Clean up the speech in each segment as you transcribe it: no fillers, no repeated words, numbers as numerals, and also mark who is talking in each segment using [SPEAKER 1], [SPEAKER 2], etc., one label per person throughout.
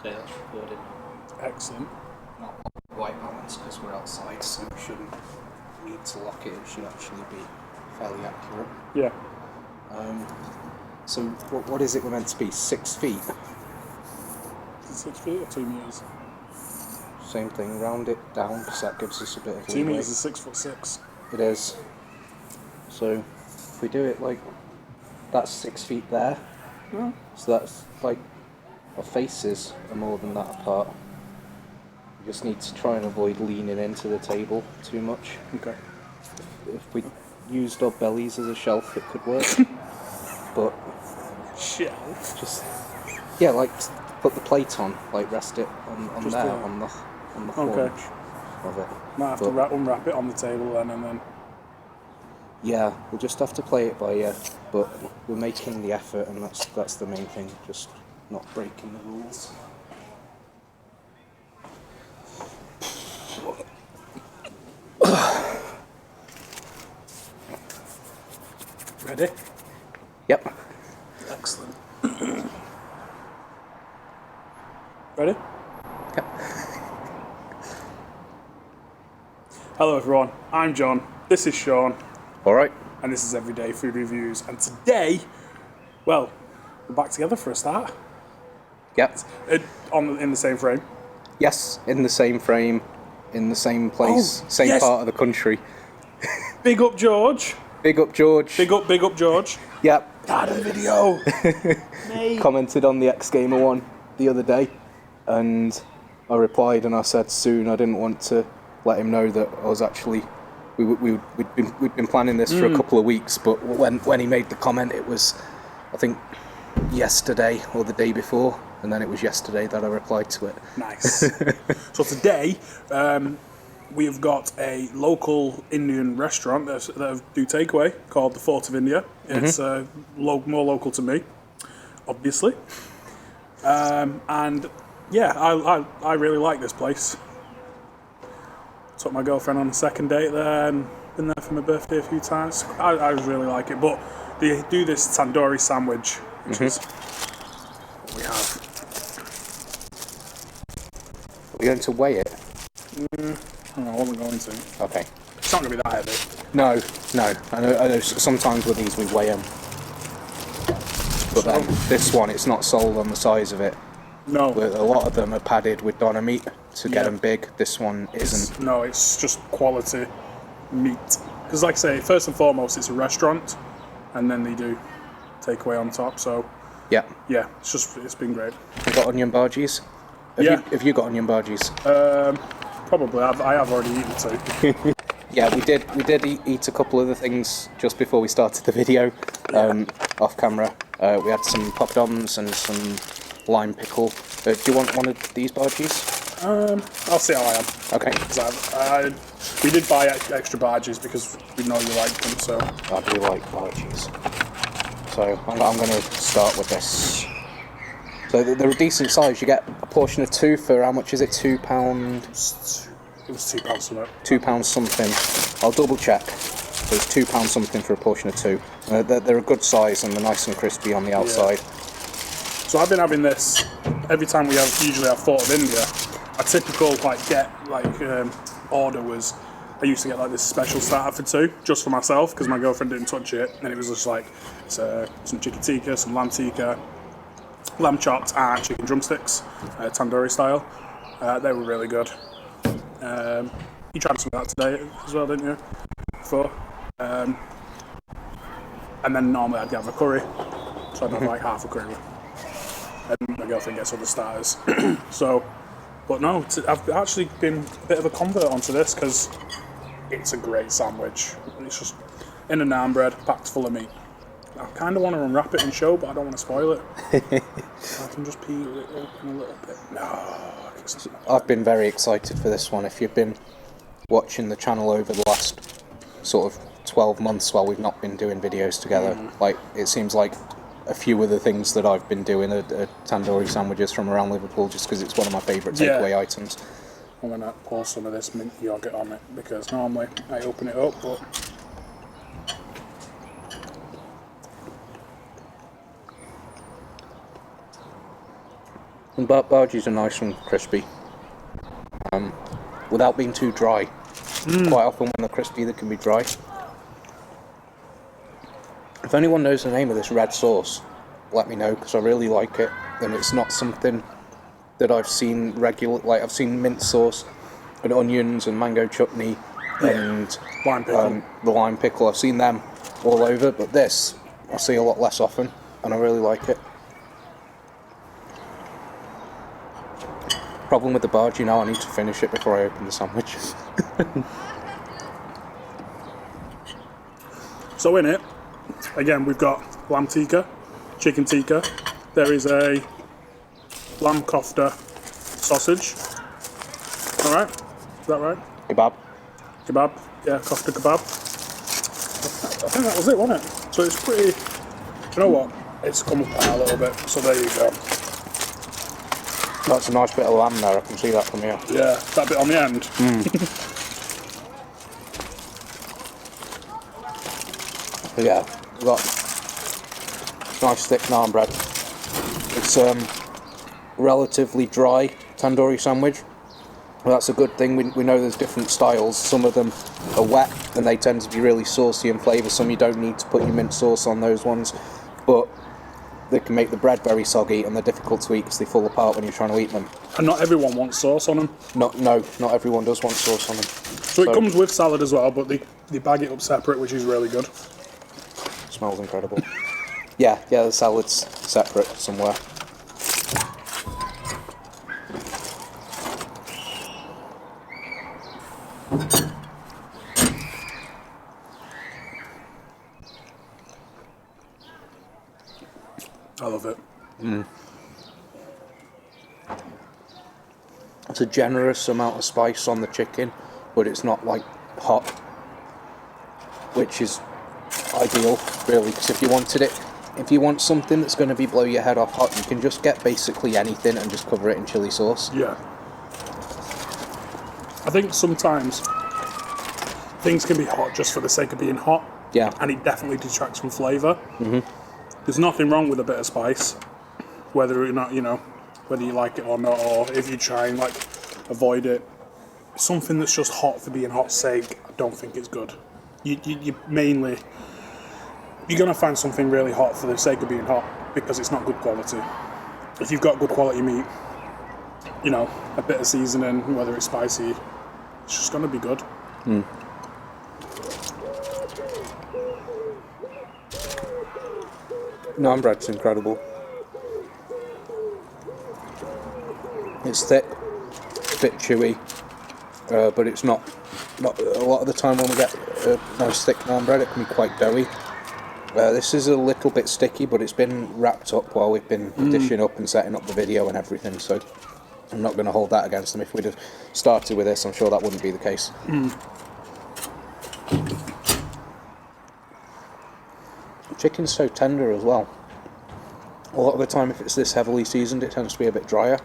[SPEAKER 1] Okay, that's recorded.
[SPEAKER 2] Excellent.
[SPEAKER 3] Not white balance because we're outside, so we shouldn't need to lock it. It should actually be fairly accurate.
[SPEAKER 2] Yeah.
[SPEAKER 3] So what is it we're meant to be? 6 feet?
[SPEAKER 2] Is it 6 feet or 2 metres?
[SPEAKER 3] Same thing, round it down because that gives us a bit of
[SPEAKER 2] 2
[SPEAKER 3] leeway.
[SPEAKER 2] metres is 6'6".
[SPEAKER 3] It is. So if we do it like that's 6 feet there, so that's like our faces are more than that apart. We just need to try and avoid leaning into the table too much.
[SPEAKER 2] Okay.
[SPEAKER 3] If we used our bellies as a shelf, it could work. But
[SPEAKER 2] Shelf?
[SPEAKER 3] just like put the plate on, like rest it on
[SPEAKER 2] Just
[SPEAKER 3] there,
[SPEAKER 2] there.
[SPEAKER 3] on the
[SPEAKER 2] Okay.
[SPEAKER 3] haunch of it.
[SPEAKER 2] Might have to unwrap it on the table then and then.
[SPEAKER 3] Yeah, we'll just have to play it by ear, but we're making the effort, and that's the main thing. Just not breaking the rules.
[SPEAKER 2] Ready?
[SPEAKER 3] Yep.
[SPEAKER 2] Excellent. Ready?
[SPEAKER 3] Yep.
[SPEAKER 2] Hello everyone, I'm John, this is Sean,
[SPEAKER 3] All right.
[SPEAKER 2] and this is Everyday Food Reviews, and today, well, we're back together for a start.
[SPEAKER 3] Yep.
[SPEAKER 2] In the same frame.
[SPEAKER 3] Yes, in the same frame, in the same place, same
[SPEAKER 2] yes.
[SPEAKER 3] part of the country.
[SPEAKER 2] Big up George.
[SPEAKER 3] Big up, George.
[SPEAKER 2] Big up George.
[SPEAKER 3] Yep.
[SPEAKER 2] Had a video. Mate.
[SPEAKER 3] Commented on the X Gamer one the other day, and I replied and I said soon. I didn't want to let him know that I was actually we'd been planning this for a couple of weeks, but when he made the comment, it was I think yesterday or the day before, and then it was yesterday that I replied to it.
[SPEAKER 2] Nice. So today, we have got a local Indian restaurant that do takeaway called the Fort of India. It's more local to me, obviously. And yeah, I really like this place. Took my girlfriend on a second date there and been there for my birthday a few times. I really like it, but they do this Tandoori sandwich, which is what we have.
[SPEAKER 3] Are we going to weigh it?
[SPEAKER 2] No, I wasn't going to.
[SPEAKER 3] Okay.
[SPEAKER 2] It's not going to be that heavy.
[SPEAKER 3] No. I know. Sometimes with these we weigh them, but then this one, it's not sold on the size of it.
[SPEAKER 2] No.
[SPEAKER 3] A lot of them are padded with doner meat to get them big. This one isn't.
[SPEAKER 2] No, it's just quality meat. Because like I say, first and foremost, it's a restaurant, and then they do takeaway on top. So
[SPEAKER 3] Yeah.
[SPEAKER 2] yeah, it's been great.
[SPEAKER 3] You got onion bhajis? Have you got onion bhajis?
[SPEAKER 2] Probably. I have already eaten two.
[SPEAKER 3] Yeah, we did eat a couple of the things just before we started the video, off camera. We had some poppadoms and some lime pickle. Do you want one of these bhajis?
[SPEAKER 2] I'll see how I am.
[SPEAKER 3] Okay.
[SPEAKER 2] 'Cause we did buy extra bhajis because we know you like them. So
[SPEAKER 3] I do like bhajis. So I'm going to start with this. So they're a decent size. You get a portion of two for how much is it? £2?
[SPEAKER 2] it was £2 something.
[SPEAKER 3] £2 something. I'll double check. So it's £2 something for a portion of two. They're a good size and they're nice and crispy on the outside.
[SPEAKER 2] So I've been having this every time we usually have Fort of India. A typical order was I used to get like this special starter for two just for myself because my girlfriend didn't touch it, and it was just like some chicken tikka, some lamb tikka, lamb chops, and chicken drumsticks, tandoori style. They were really good. You tried some of that today as well, didn't you? Before. And then normally I'd have a curry, so I'd have like half a curry. And my girlfriend gets other starters. But no, I've actually been a bit of a convert onto this because it's a great sandwich. It's just in a naan bread, packed full of meat. I kind of want to unwrap it and show, but I don't want to spoil it. I can just peel it open a little bit. No.
[SPEAKER 3] I've been very excited for this one. If you've been watching the channel over the last sort of 12 months while we've not been doing videos together, like it seems like a few of the things that I've been doing are tandoori sandwiches from around Liverpool just because it's one of my favourite takeaway items.
[SPEAKER 2] I'm going to pour some of this mint yoghurt on it because normally I open it up, but
[SPEAKER 3] And bhajis are nice and crispy, without being too dry. Quite often when they're crispy, they can be dry. If anyone knows the name of this red sauce, let me know, because I really like it, and it's not something that I've seen regular. Like, I've seen mint sauce and onions and mango chutney and
[SPEAKER 2] Lime pickle.
[SPEAKER 3] the lime pickle. I've seen them all over, but this I see a lot less often, and I really like it. Problem with the bhaji now, I need to finish it before I open the sandwich.
[SPEAKER 2] So in it, again, we've got lamb tikka, chicken tikka. There is a lamb kofta sausage. All right, is that right?
[SPEAKER 3] Kebab.
[SPEAKER 2] Kebab, yeah, kofta kebab. I think that was it, wasn't it? So it's pretty. You know what? It's come up a little bit. So there you go.
[SPEAKER 3] That's a nice bit of lamb there. I can see that from here.
[SPEAKER 2] Yeah, that bit on the end.
[SPEAKER 3] Yeah, we've got nice thick naan bread. It's relatively dry tandoori sandwich. Well, that's a good thing. We know there's different styles. Some of them are wet and they tend to be really saucy in flavour. Some you don't need to put your mint sauce on those ones, but they can make the bread very soggy and they're difficult to eat because they fall apart when you're trying to eat them.
[SPEAKER 2] And not everyone wants sauce on them.
[SPEAKER 3] No, not everyone does want sauce on them.
[SPEAKER 2] So it comes with salad as well, but they bag it up separate, which is really good.
[SPEAKER 3] Smells incredible. Yeah, the salad's separate somewhere.
[SPEAKER 2] I love it.
[SPEAKER 3] It's a generous amount of spice on the chicken, but it's not like hot, which is ideal, really, because if you want something that's going to be blow your head off hot, you can just get basically anything and just cover it in chili sauce.
[SPEAKER 2] Yeah. I think sometimes things can be hot just for the sake of being hot.
[SPEAKER 3] Yeah.
[SPEAKER 2] And it definitely detracts from flavour. There's nothing wrong with a bit of spice, whether or not, whether you like it or not, or if you try and avoid it. Something that's just hot for being hot's sake, I don't think it's good. You mainly, you're going to find something really hot for the sake of being hot because it's not good quality. If you've got good quality meat, a bit of seasoning, whether it's spicy, it's just going to be good.
[SPEAKER 3] Naan bread's incredible. It's thick, a bit chewy, but it's not. A lot of the time when we get nice thick naan bread, it can be quite doughy. This is a little bit sticky, but it's been wrapped up while we've been dishing up and setting up the video and everything, so I'm not going to hold that against them. If we'd have started with this, I'm sure that wouldn't be the case. Chicken's so tender as well. A lot of the time, if it's this heavily seasoned, it tends to be a bit drier.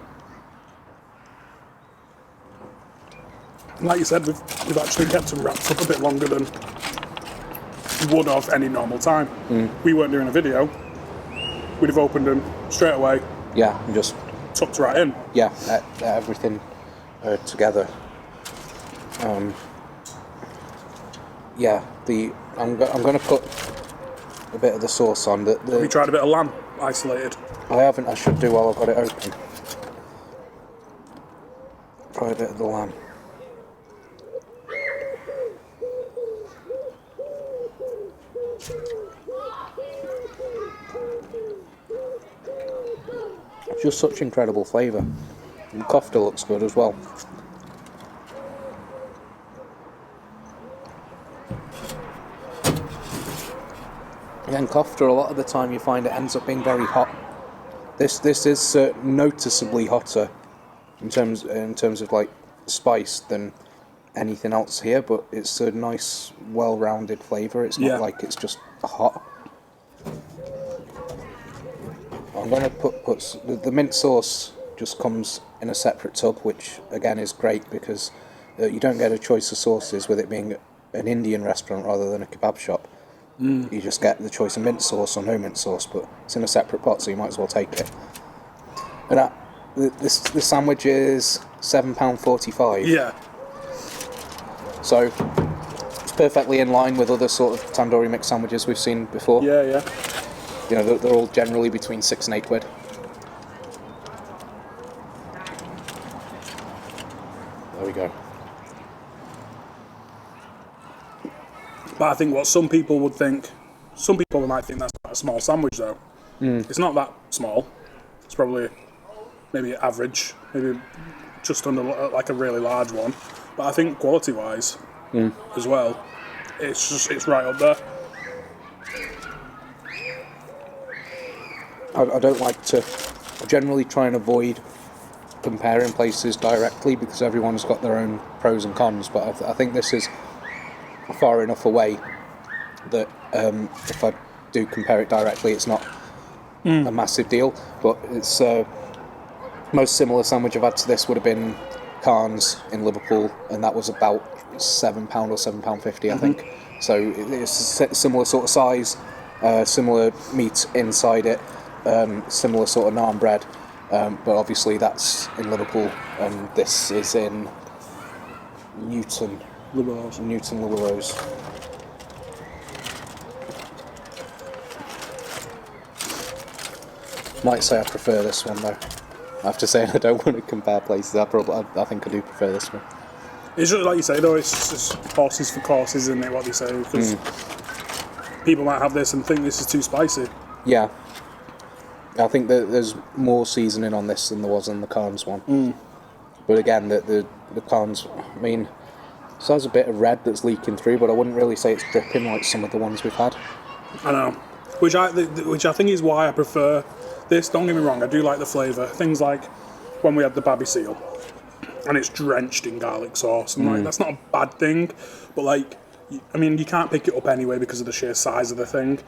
[SPEAKER 2] Like you said, we've actually kept them wrapped up a bit longer than we would have any normal time. We weren't doing a video. We'd have opened them straight away.
[SPEAKER 3] Yeah, and just
[SPEAKER 2] tucked right in.
[SPEAKER 3] Yeah, everything together. Yeah, I'm going to put a bit of the sauce on.
[SPEAKER 2] Have you tried a bit of lamb isolated?
[SPEAKER 3] I haven't. I should do while I've got it open. Try a bit of the lamb. Just such incredible flavour. And kofta looks good as well. Again, kofta, a lot of the time you find it ends up being very hot. This is noticeably hotter in terms of like spice than anything else here, but it's a nice, well-rounded flavour. It's not like it's just hot. I'm going to put the mint sauce just comes in a separate tub, which again is great because you don't get a choice of sauces with it being an Indian restaurant rather than a kebab shop. You just get the choice of mint sauce or no mint sauce, but it's in a separate pot, so you might as well take it. And this sandwich is £7.45.
[SPEAKER 2] Yeah.
[SPEAKER 3] So it's perfectly in line with other sort of tandoori mix sandwiches we've seen before.
[SPEAKER 2] Yeah, yeah.
[SPEAKER 3] You know, they're all generally between £6 and £8. There we go.
[SPEAKER 2] But I think what some people might think that's quite a small sandwich though. It's not that small. It's probably maybe average, maybe just under like a really large one. But I think quality-wise as well, it's right up there.
[SPEAKER 3] I don't like to... I generally try and avoid comparing places directly because everyone's got their own pros and cons, but I think this is far enough away that if I do compare it directly, it's not a massive deal. But it's most similar sandwich I've had to this would have been Cairns in Liverpool, and that was about £7 or £7.50, I think. So it's a similar sort of size, similar meat inside it, similar sort of naan bread, but obviously that's in Liverpool, and this is in Newton-le-Willows. Might say I prefer this one though. After saying I don't want to compare places, I think I do prefer this one.
[SPEAKER 2] It's just like you say though, it's just horses for courses, isn't it, what they say? Because people might have this and think this is too spicy.
[SPEAKER 3] Yeah. I think that there's more seasoning on this than there was on the Cairns one. But again, the Cairns, I mean, so there's a bit of red that's leaking through, but I wouldn't really say it's dripping like some of the ones we've had.
[SPEAKER 2] I know, which I think is why I prefer this. Don't get me wrong, I do like the flavour. Things like when we had the baby seal, and it's drenched in garlic sauce, and like that's not a bad thing. But like, I mean, you can't pick it up anyway because of the sheer size of the thing.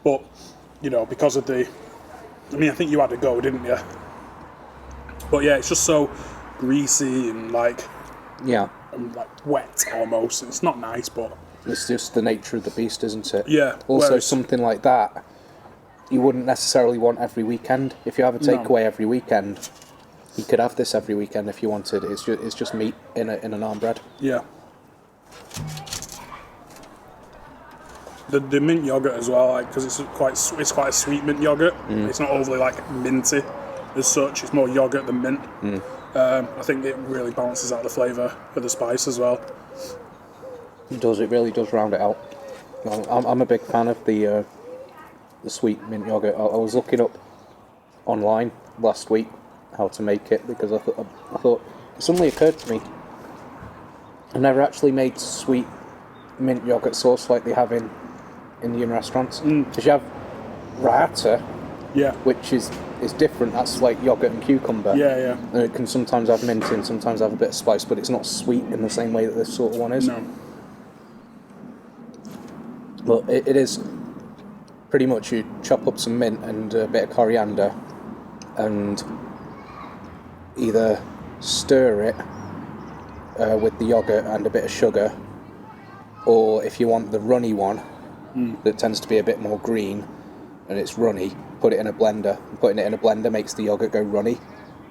[SPEAKER 2] But you know, because of the, I mean, I think you had to go, didn't you? But yeah, it's just so greasy and like, like wet almost. It's not nice, but
[SPEAKER 3] it's just the nature of the beast, isn't it?
[SPEAKER 2] Yeah.
[SPEAKER 3] Also, something like that, you wouldn't necessarily want every weekend. If you have a takeaway every weekend, you could have this every weekend if you wanted. It's just meat in a naan bread.
[SPEAKER 2] Yeah. The mint yogurt as well, like, because it's quite a sweet mint yogurt. It's not overly like minty as such. It's more yogurt than mint. I think it really balances out the flavour of the spice as well.
[SPEAKER 3] It does. It really does round it out. I'm a big fan of the sweet mint yogurt. I was looking up online last week how to make it because I thought it suddenly occurred to me I've never actually made sweet mint yogurt sauce like they have in Indian restaurants. Because you have raita, which is different. That's like yogurt and cucumber.
[SPEAKER 2] Yeah.
[SPEAKER 3] And it can sometimes have mint and sometimes have a bit of spice, but it's not sweet in the same way that this sort of one is.
[SPEAKER 2] No.
[SPEAKER 3] But it is pretty much you chop up some mint and a bit of coriander and either stir it with the yogurt and a bit of sugar, or if you want the runny one that tends to be a bit more green and it's runny, put it in a blender. Putting it in a blender makes the yogurt go runny,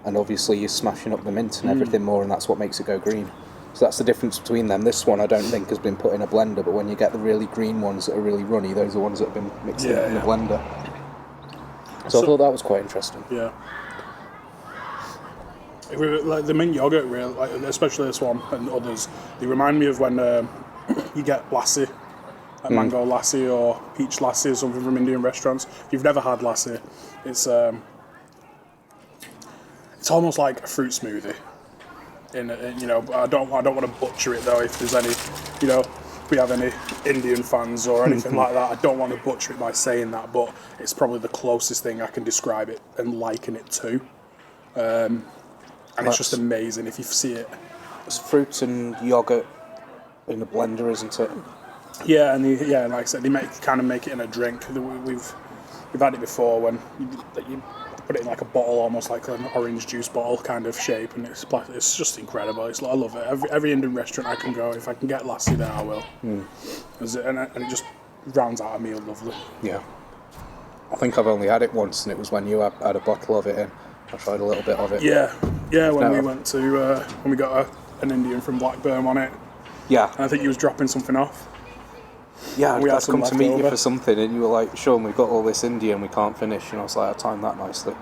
[SPEAKER 3] and obviously you're smashing up the mint and everything more, and that's what makes it go green. So that's the difference between them. This one I don't think has been put in a blender, but when you get the really green ones that are really runny, those are ones that have been mixed in a blender. So I thought that was quite interesting.
[SPEAKER 2] Yeah. Like the mint yogurt, really, like, especially this one and others, they remind me of when you get lassi, like mango lassi or peach lassi or something from Indian restaurants. If you've never had lassi, it's almost like a fruit smoothie. In you know, I don't want to butcher it though. If there's any, you know, if we have any Indian fans or anything like that, I don't want to butcher it by saying that, but it's probably the closest thing I can describe it and liken it to. And it's just amazing if you see it.
[SPEAKER 3] It's fruit and yogurt in a blender, isn't it?
[SPEAKER 2] Yeah, and like I said, they make it in a drink. We've had it before when you put it in like a bottle, almost like an orange juice bottle kind of shape, and it's just incredible. I love it. Every Indian restaurant I can go, if I can get lassi there, I will. And it just rounds out a meal lovely.
[SPEAKER 3] Yeah. I think I've only had it once, and it was when you had a bottle of it in. I tried a little bit of it.
[SPEAKER 2] Yeah, when
[SPEAKER 3] No.
[SPEAKER 2] we went to when we got an Indian from Blackburn on it,
[SPEAKER 3] Yeah.
[SPEAKER 2] and I think he was dropping something off.
[SPEAKER 3] Yeah,
[SPEAKER 2] We had
[SPEAKER 3] I'd
[SPEAKER 2] some
[SPEAKER 3] come to meet you
[SPEAKER 2] leftover.
[SPEAKER 3] for something, and you were like, Sean, we've got all this Indian we can't finish. And I was like, I timed that nicely.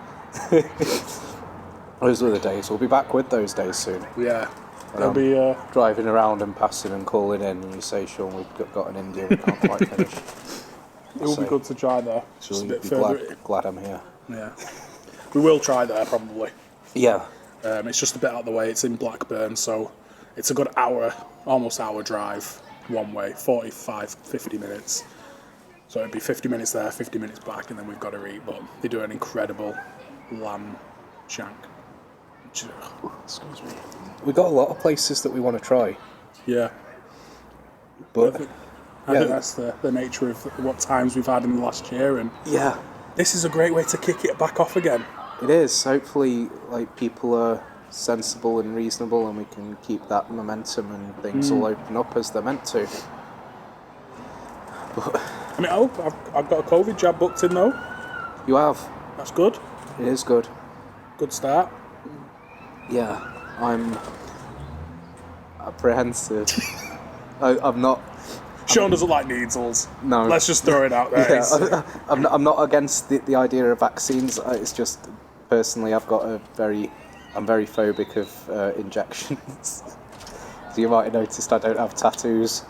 [SPEAKER 3] Those were the days. We'll be back with those days soon.
[SPEAKER 2] Yeah, there'll be
[SPEAKER 3] Driving around and passing and calling in, and you say, Sean, we've got an Indian we can't quite finish.
[SPEAKER 2] it will be good to try there. It's just a bit further.
[SPEAKER 3] Glad I'm here.
[SPEAKER 2] Yeah, we will try there probably.
[SPEAKER 3] Yeah.
[SPEAKER 2] It's just a bit out of the way. It's in Blackburn, so it's a good hour, almost hour drive one way, 45, 50 minutes. So it'd be 50 minutes there, 50 minutes back, and then we've got to eat. But they do an incredible lamb shank. Excuse me.
[SPEAKER 3] We got a lot of places that we want to try,
[SPEAKER 2] Yeah.
[SPEAKER 3] but
[SPEAKER 2] I think that's the nature of what times we've had in the last year, and
[SPEAKER 3] yeah,
[SPEAKER 2] this is a great way to kick it back off again.
[SPEAKER 3] it is. Hopefully, like, people are sensible and reasonable, and we can keep that momentum, and things will open up as they're meant to. But
[SPEAKER 2] I mean, I've got a COVID jab booked in though.
[SPEAKER 3] you have.
[SPEAKER 2] That's good.
[SPEAKER 3] It is good.
[SPEAKER 2] Good start.
[SPEAKER 3] Yeah, I'm apprehensive. I'm not.
[SPEAKER 2] Sean doesn't like needles.
[SPEAKER 3] No.
[SPEAKER 2] Let's just throw it out there.
[SPEAKER 3] Yeah, I'm not against the idea of vaccines. It's just personally, I'm very phobic of injections. So you might have noticed I don't have tattoos.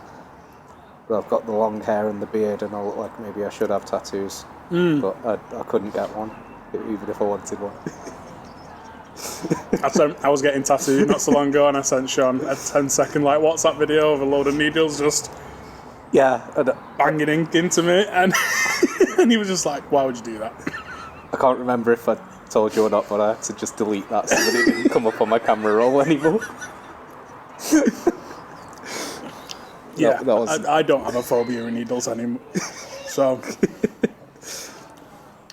[SPEAKER 3] Well, I've got the long hair and the beard, and I look like maybe I should have tattoos, but I couldn't get one, even if I wanted one.
[SPEAKER 2] I was getting tattooed not so long ago, and I sent Sean a 10-second WhatsApp video of a load of needles just
[SPEAKER 3] Yeah,
[SPEAKER 2] banging into me, and and he was just like, "Why would you do that?"
[SPEAKER 3] I can't remember if I told you or not, but I had to just delete that so that it didn't come up on my camera roll anymore.
[SPEAKER 2] Yeah,
[SPEAKER 3] that was...
[SPEAKER 2] I don't have a phobia of needles anymore. So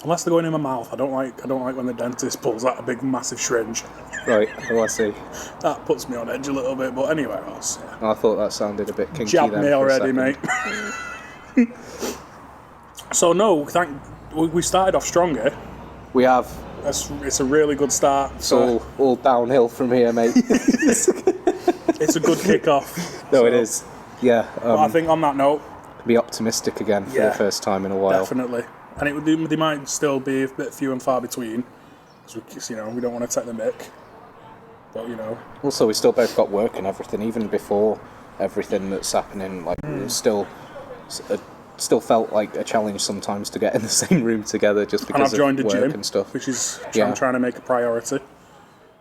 [SPEAKER 2] unless they're going in my mouth, I don't like when the dentist pulls out a big massive syringe.
[SPEAKER 3] Right, oh, I see.
[SPEAKER 2] That puts me on edge a little bit, but anywhere else, yeah.
[SPEAKER 3] I thought that sounded a bit kinky
[SPEAKER 2] Jab
[SPEAKER 3] then
[SPEAKER 2] me
[SPEAKER 3] for a
[SPEAKER 2] already,
[SPEAKER 3] second.
[SPEAKER 2] mate. So no, we started off strong here.
[SPEAKER 3] We have.
[SPEAKER 2] It's a really good start.
[SPEAKER 3] It's all downhill from here, mate.
[SPEAKER 2] It's a good kick-off.
[SPEAKER 3] No, it is. Yeah.
[SPEAKER 2] But I think on that note,
[SPEAKER 3] be optimistic again for
[SPEAKER 2] Yeah,
[SPEAKER 3] the first time in a while.
[SPEAKER 2] definitely. And they might still be a bit few and far between, because we don't want to take the mick. But
[SPEAKER 3] Also, we still both got work and everything, even before everything that's happening. Like, it still felt like a challenge sometimes to get in the same room together, just
[SPEAKER 2] and I've
[SPEAKER 3] because
[SPEAKER 2] joined
[SPEAKER 3] of
[SPEAKER 2] a
[SPEAKER 3] work
[SPEAKER 2] gym,
[SPEAKER 3] and stuff.
[SPEAKER 2] which is
[SPEAKER 3] Yeah.
[SPEAKER 2] I'm trying to make a priority.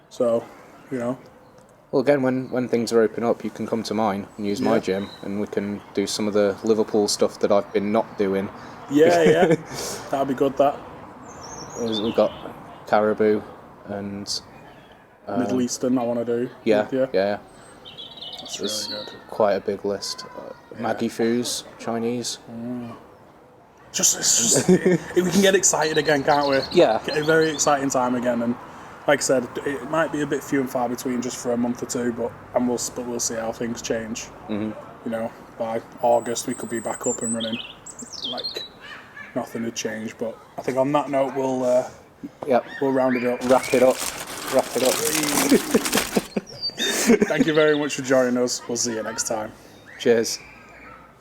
[SPEAKER 2] So,
[SPEAKER 3] Well, again, when things are open up, you can come to mine and use my gym, and we can do some of the Liverpool stuff that I've been not doing.
[SPEAKER 2] yeah, that'd be good. That
[SPEAKER 3] We've got Caribou and
[SPEAKER 2] Middle Eastern, I want to do.
[SPEAKER 3] yeah.
[SPEAKER 2] That's
[SPEAKER 3] It's
[SPEAKER 2] really good.
[SPEAKER 3] quite a big list. Maggie Foos, Chinese.
[SPEAKER 2] We can get excited again, can't we?
[SPEAKER 3] Yeah.
[SPEAKER 2] Get a very exciting time again, and like I said, it might be a bit few and far between just for a month or two, but we'll see how things change. Mm-hmm. By August we could be back up and running, like nothing had changed. But I think on that note we'll round it up.
[SPEAKER 3] Wrap it up.
[SPEAKER 2] Thank you very much for joining us. We'll see you next time.
[SPEAKER 3] Cheers.